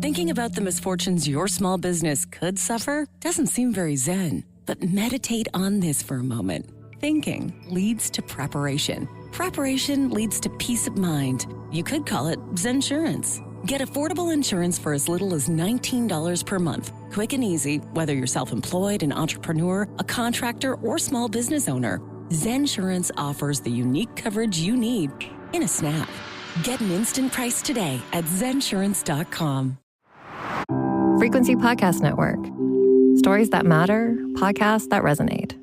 Thinking about the misfortunes your small business could suffer doesn't seem very zen. But meditate on this for a moment. Thinking leads to preparation. Preparation leads to peace of mind. You could call it Zensurance. Get affordable insurance for as little as $19 per month. Quick and easy, whether you're self-employed, an entrepreneur, a contractor, or small business owner. Zensurance offers the unique coverage you need in a snap. Get an instant price today at zensurance.com. Frequency Podcast Network. Stories that matter, podcasts that resonate.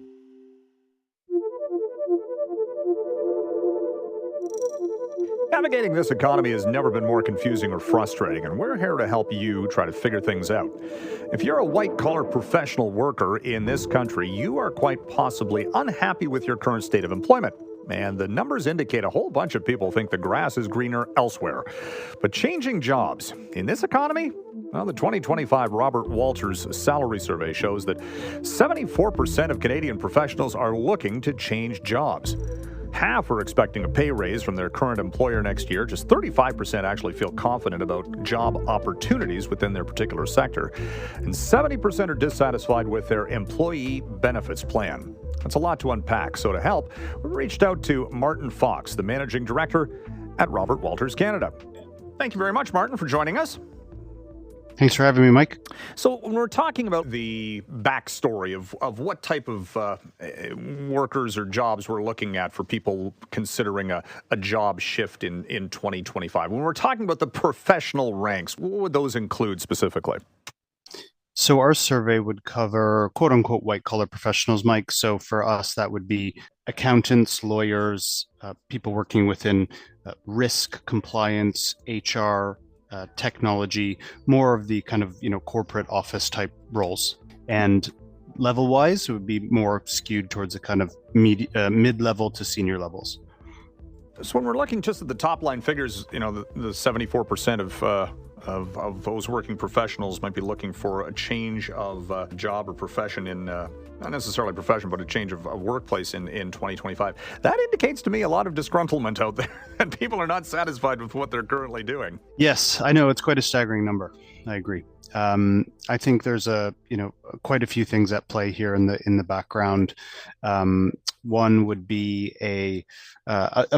Navigating this economy has never been more confusing or frustrating, and we're here to help you try to figure things out. If you're a white-collar professional worker in this country, you are quite possibly unhappy with your current state of employment. And the numbers indicate a whole bunch of people think the grass is greener elsewhere. But changing jobs in this economy? Well, the 2025 Robert Walters Salary Survey shows that 74% of Canadian professionals are looking to change jobs. Half are expecting a pay raise from their current employer next year. Just 35% actually feel confident about job opportunities within their particular sector. And 70% are dissatisfied with their employee benefits plan. That's a lot to unpack. So to help, we reached out to Martin Fox, the managing director at Robert Walters Canada. Thank you very much, Martin, for joining us. Thanks for having me, Mike. So when we're talking about the backstory of what type of workers or jobs we're looking at for people considering a job shift in 2025, when we're talking about the professional ranks, what would those include specifically? So our survey would cover quote unquote white collar professionals, Mike. So for us, that would be accountants, lawyers, people working within risk, compliance, HR, technology, more of the kind of, corporate office type roles. And level wise, it would be more skewed towards the kind of mid-level to senior levels. So when we're looking just at the top line figures, the 74% of those working professionals might be looking for a change of job or profession in, not necessarily profession, but a change of workplace in 2025. That indicates to me a lot of disgruntlement out there, and people are not satisfied with what they're currently doing. Yes, I know. It's quite a staggering number. I agree. I think there's quite a few things at play here in the background. One would be a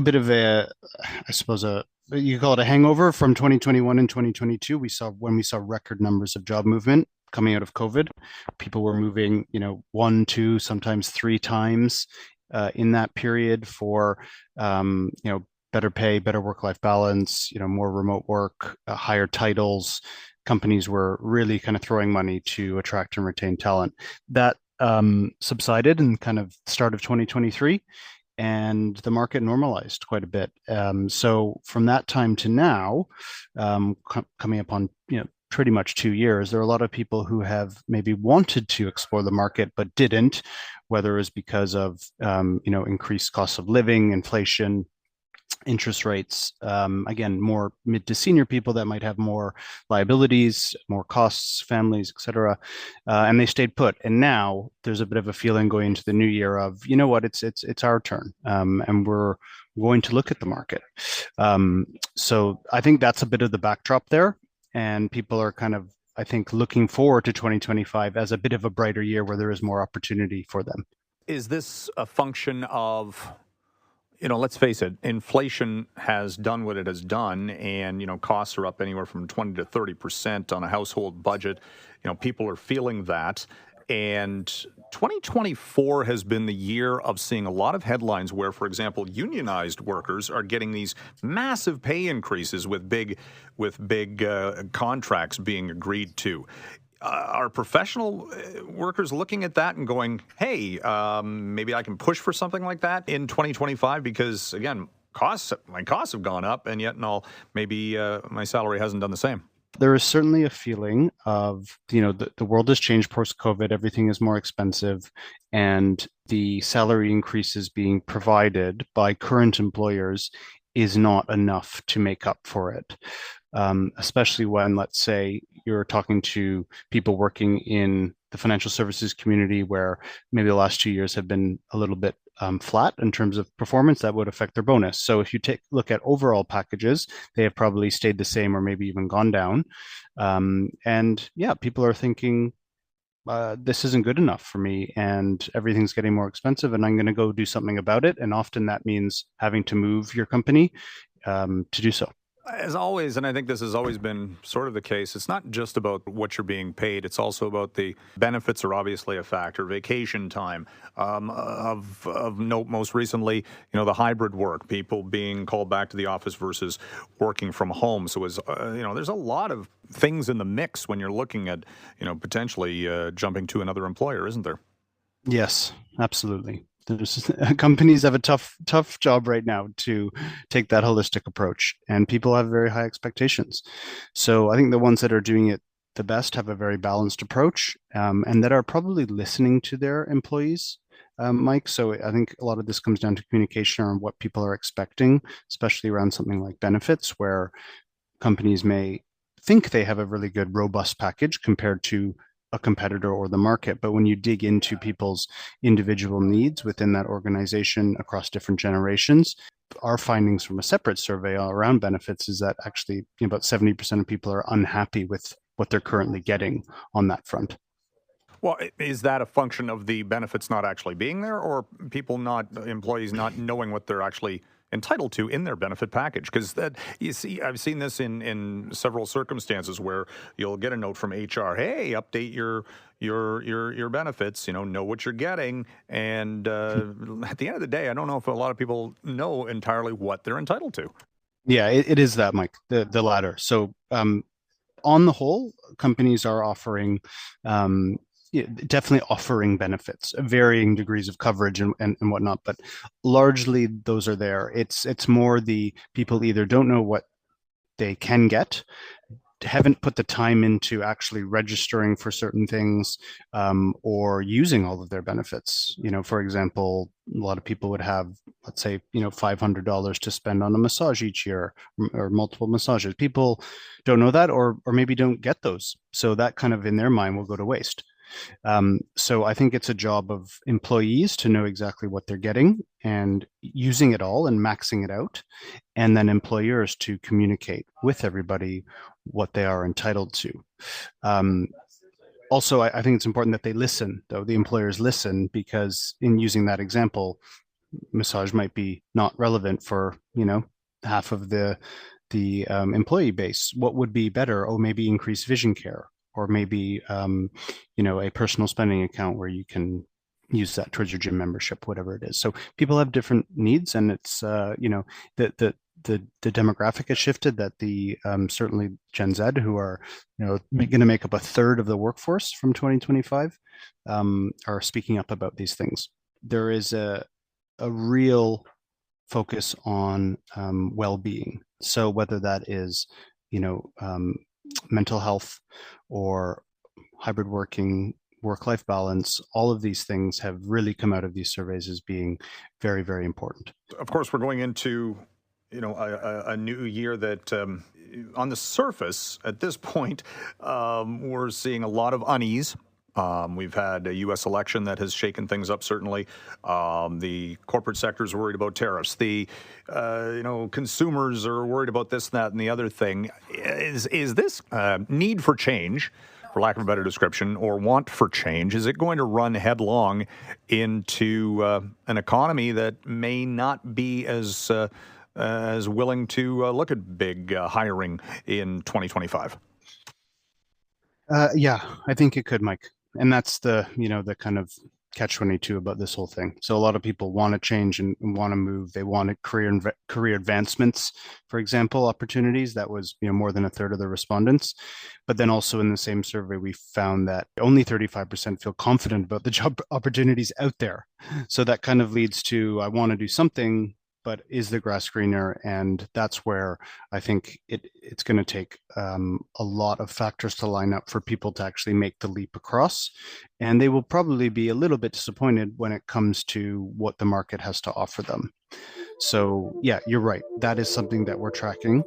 bit of you call it a hangover from 2021 and 2022. We saw record numbers of job movement coming out of COVID. People were moving, 1, 2, sometimes 3 times in that period for, better pay, better work-life balance, more remote work, higher titles. Companies were really kind of throwing money to attract and retain talent. That subsided in kind of start of 2023. And the market normalized quite a bit. So from that time to now, coming up on pretty much 2 years, there are a lot of people who have maybe wanted to explore the market but didn't, whether it was because of increased cost of living, inflation, interest rates, again, more mid to senior people that might have more liabilities, more costs, families, etc. And they stayed put. And now there's a bit of a feeling going into the new year of, it's our turn, and we're going to look at the market. So I think that's a bit of the backdrop there. And people are kind of, I think, looking forward to 2025 as a bit of a brighter year where there is more opportunity for them. Is this a function of, let's face it, inflation has done what it has done, and, costs are up anywhere from 20 to 30% on a household budget. People are feeling that. And 2024 has been the year of seeing a lot of headlines where, for example, unionized workers are getting these massive pay increases with big contracts being agreed to. Are professional workers looking at that and going, hey, maybe I can push for something like that in 2025? Because, again, my costs have gone up, and yet maybe my salary hasn't done the same. There is certainly a feeling of, the world has changed post-COVID. Everything is more expensive, and the salary increases being provided by current employers is not enough to make up for it. Especially when, let's say, you're talking to people working in the financial services community where maybe the last 2 years have been a little bit flat in terms of performance, that would affect their bonus. So if you look at overall packages, they have probably stayed the same or maybe even gone down. And yeah, people are thinking, this isn't good enough for me and everything's getting more expensive and I'm going to go do something about it. And often that means having to move your company to do so. As always, and I think this has always been sort of the case, it's not just about what you're being paid. It's also about the benefits are obviously a factor. Vacation time, of note most recently, the hybrid work, people being called back to the office versus working from home. So there's a lot of things in the mix when you're looking at, potentially jumping to another employer, isn't there? Yes, absolutely. Companies have a tough job right now to take that holistic approach, and people have very high expectations. So I think the ones that are doing it the best have a very balanced approach, and that are probably listening to their employees, Mike. So I think a lot of this comes down to communication on what people are expecting, especially around something like benefits, where companies may think they have a really good, robust package compared to a competitor or the market. But when you dig into people's individual needs within that organization across different generations, our findings from a separate survey around benefits is that actually about 70% of people are unhappy with what they're currently getting on that front. Well, is that a function of the benefits not actually being there, or employees not knowing what they're actually entitled to in their benefit package? Because I've seen this in several circumstances where you'll get a note from HR, hey, update your benefits, know what you're getting. And at the end of the day, I don't know if a lot of people know entirely what they're entitled to. Yeah, it is that, Mike, the latter. So on the whole, companies are offering definitely offering benefits, varying degrees of coverage and whatnot, but largely those are there. It's more the people either don't know what they can get, haven't put the time into actually registering for certain things, or using all of their benefits. For example, a lot of people would have, let's say, $500 to spend on a massage each year or multiple massages. People don't know that, or maybe don't get those. So that kind of in their mind will go to waste. So I think it's a job of employees to know exactly what they're getting and using it all and maxing it out, and then employers to communicate with everybody what they are entitled to. Also, I think it's important that they listen, though, the employers listen, because in using that example, massage might be not relevant for, half of the employee base. What would be better? Oh, maybe increase vision care, or maybe a personal spending account where you can use that towards your gym membership, whatever it is. So people have different needs, and it's the demographic has shifted. That the certainly Gen Z, who are going to make up a third of the workforce from 2025, are speaking up about these things. There is a real focus on well-being. So whether that is mental health or hybrid working, work-life balance, all of these things have really come out of these surveys as being very, very important. Of course, we're going into a new year that on the surface at this point, we're seeing a lot of unease. We've had a U.S. election that has shaken things up, certainly. The corporate sector is worried about tariffs. The consumers are worried about this, that, and the other thing. Is this need for change, for lack of a better description, or want for change, is it going to run headlong into an economy that may not be as willing to look at big hiring in 2025? Yeah, I think it could, Mike. And that's the kind of catch-22 about this whole thing. So a lot of people want to change and want to move. They wanted career advancements, for example, opportunities. That was more than a third of the respondents. But then also in the same survey, we found that only 35% feel confident about the job opportunities out there. So that kind of leads to, I want to do something, but is the grass greener? And that's where I think it's going to take a lot of factors to line up for people to actually make the leap across. And they will probably be a little bit disappointed when it comes to what the market has to offer them. So yeah, you're right. That is something that we're tracking.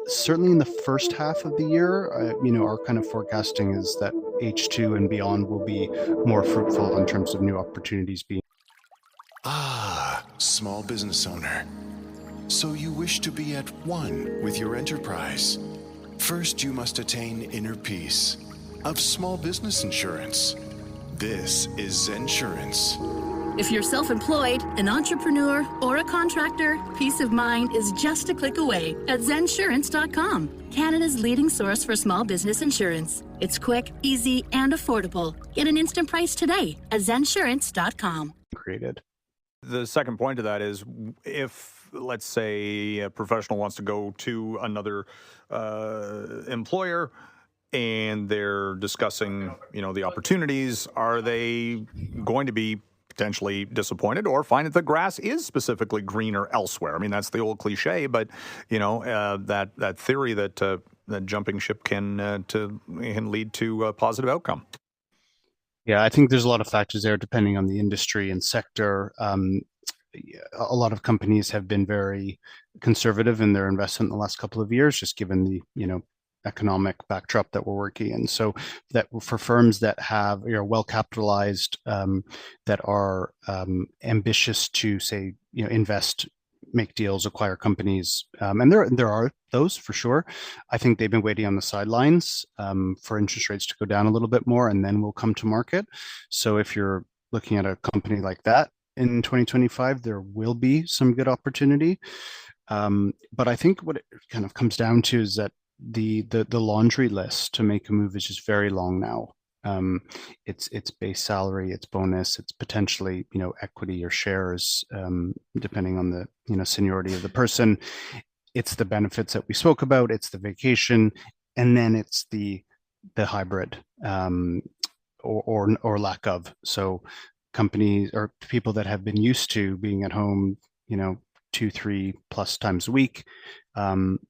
Certainly in the first half of the year, our kind of forecasting is that H2 and beyond will be more fruitful in terms of new opportunities being. Ah, small business owner. So you wish to be at one with your enterprise. First, you must attain inner peace of small business insurance. This is Zensurance. If you're self-employed, an entrepreneur, or a contractor, peace of mind is just a click away at Zensurance.com, Canada's leading source for small business insurance. It's quick, easy, and affordable. Get an instant price today at Zensurance.com. Created. The second point to that is if, let's say, a professional wants to go to another employer and they're discussing, the opportunities, are they going to be potentially disappointed or find that the grass is specifically greener elsewhere? I mean, that's the old cliche, but, that theory that jumping ship can lead to a positive outcome. Yeah, I think there's a lot of factors there depending on the industry and sector. A lot of companies have been very conservative in their investment in the last couple of years, just given the, economic backdrop that we're working in. So that for firms that have, well capitalized, that are ambitious to say, invest, make deals, acquire companies, and there are those for sure. I think they've been waiting on the sidelines for interest rates to go down a little bit more, and then we'll come to market. So if you're looking at a company like that in 2025, there will be some good opportunity. But I think what it kind of comes down to is that the laundry list to make a move is just very long now. It's base salary, it's bonus, it's potentially, equity or shares, depending on the, seniority of the person. It's the benefits that we spoke about, it's the vacation, and then it's the hybrid, or lack of. So companies or people that have been used to being at home, 2-3+ times a week,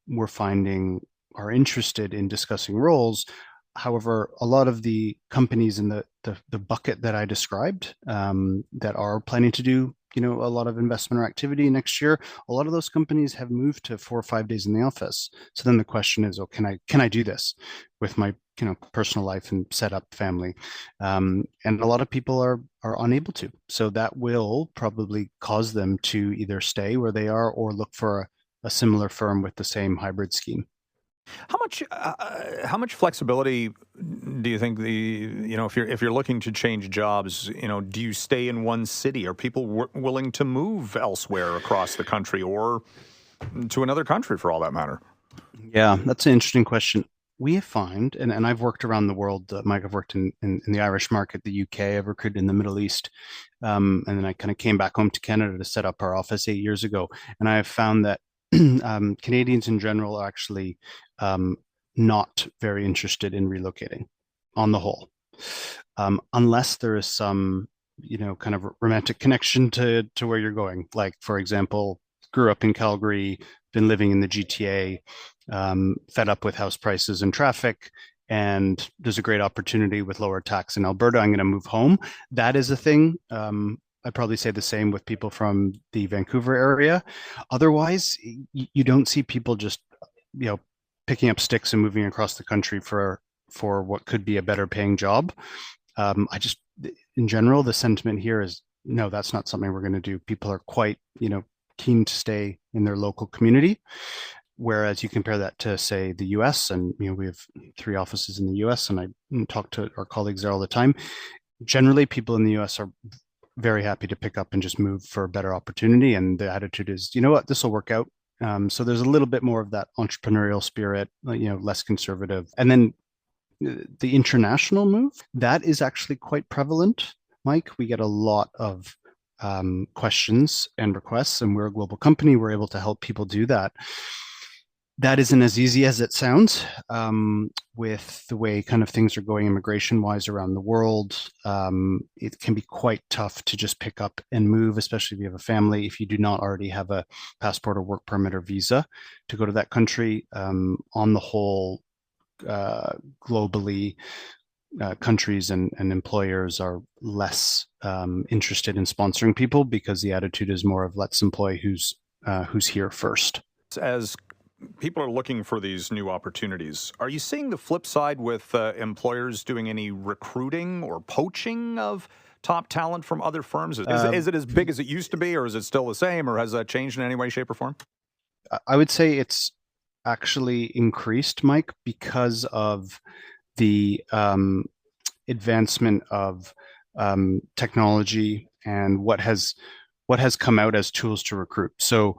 we're finding are interested in discussing roles. However, a lot of the companies in the bucket that I described, that are planning to do, a lot of investment or activity next year, a lot of those companies have moved to 4 or 5 days in the office. So then the question is, can I do this with my, personal life and set up family? And a lot of people are unable to. So that will probably cause them to either stay where they are or look for a similar firm with the same hybrid scheme. How much flexibility do you think if you're looking to change jobs, do you stay in one city? Are people willing to move elsewhere across the country or to another country for all that matter? Yeah, that's an interesting question. We find, and I've worked around the world, Mike, I've worked in the Irish market, the UK, I've recruited in the Middle East, and then I kind of came back home to Canada to set up our office 8 years ago. And I have found that Canadians in general are actually not very interested in relocating on the whole, unless there is some, kind of romantic connection to where you're going. Like, for example, grew up in Calgary, been living in the GTA, fed up with house prices and traffic, and there's a great opportunity with lower tax in Alberta. I'm going to move home. That is a thing. I'd probably say the same with people from the Vancouver area. Otherwise, you don't see people just, picking up sticks and moving across the country for what could be a better paying job. In general, the sentiment here is, no, that's not something we're going to do. People are quite, keen to stay in their local community. Whereas you compare that to, say, the US, and, we have 3 offices in the US, and I talk to our colleagues there all the time. Generally, people in the US are very happy to pick up and just move for a better opportunity. And the attitude is, you know what, this will work out. So there's a little bit more of that entrepreneurial spirit, less conservative. And then the international move, that is actually quite prevalent, Mike. We get a lot of questions and requests, and we're a global company. We're able to help people do that. That isn't as easy as it sounds, with the way kind of things are going immigration-wise around the world. It can be quite tough to just pick up and move, especially if you have a family, if you do not already have a passport or work permit or visa to go to that country. On the whole, globally, countries and employers are less interested in sponsoring people because the attitude is more of, let's employ who's here first. As people are looking for these new opportunities, are you seeing the flip side with employers doing any recruiting or poaching of top talent from other firms? Is it as big as it used to be, or is it still the same, or has that changed in any way, shape, or form? I would say it's actually increased, Mike, because of the advancement of technology and what has come out as tools to recruit. So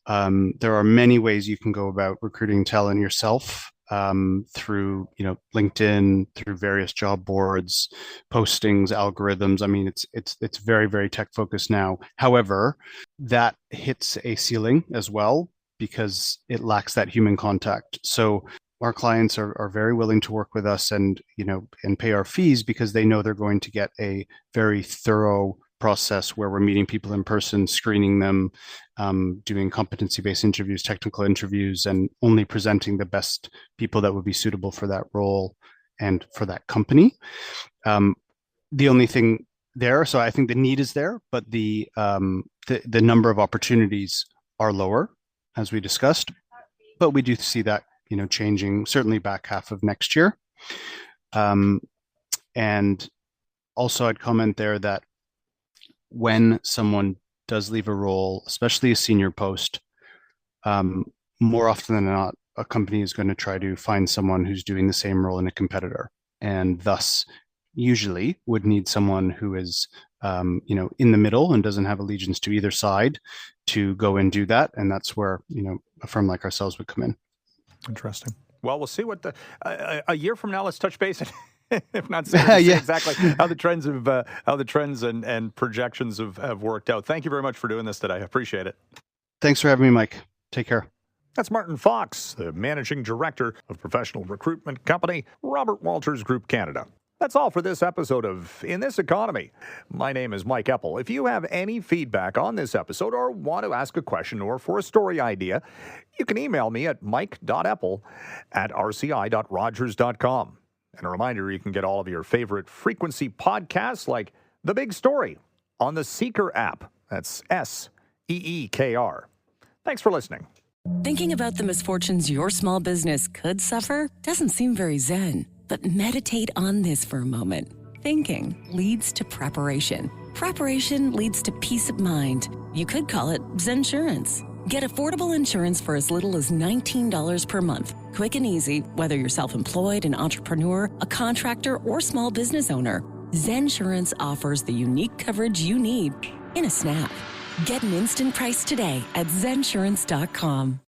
there are many ways you can go about recruiting talent yourself, through LinkedIn, through various job boards, postings, algorithms. I mean, it's very, very tech focused now. However, that hits a ceiling as well because it lacks that human contact. So our clients are very willing to work with us and pay our fees because they know they're going to get a very thorough process where we're meeting people in person, screening them, doing competency-based interviews, technical interviews, and only presenting the best people that would be suitable for that role and for that company. The only thing there, so I think the need is there, but the number of opportunities are lower, as we discussed. But we do see that changing certainly back half of next year. And also, I'd comment there that when someone does leave a role, especially a senior post, more often than not, a company is going to try to find someone who's doing the same role in a competitor, and thus usually would need someone who is, in the middle and doesn't have allegiance to either side to go and do that. And that's where, a firm like ourselves would come in. Interesting. Well, we'll see what a year from now, let's touch base. If not sooner, to see exactly how the trends and projections have worked out. Thank you very much for doing this today. I appreciate it. Thanks for having me, Mike. Take care. That's Martin Fox, the Managing Director of professional recruitment company Robert Walters Group Canada. That's all for this episode of In This Economy. My name is Mike Eppel. If you have any feedback on this episode or want to ask a question or for a story idea, you can email me at mike.eppel@rci.rogers.com. And a reminder, you can get all of your favorite frequency podcasts like The Big Story on the Seeker app. That's SEEKR. Thanks for listening. Thinking about the misfortunes your small business could suffer doesn't seem very zen, but meditate on this for a moment. Thinking leads to preparation. Preparation leads to peace of mind. You could call it Zensurance. Get affordable insurance for as little as $19 per month. Quick and easy, whether you're self-employed, an entrepreneur, a contractor, or small business owner. Zensurance offers the unique coverage you need in a snap. Get an instant price today at zensurance.com.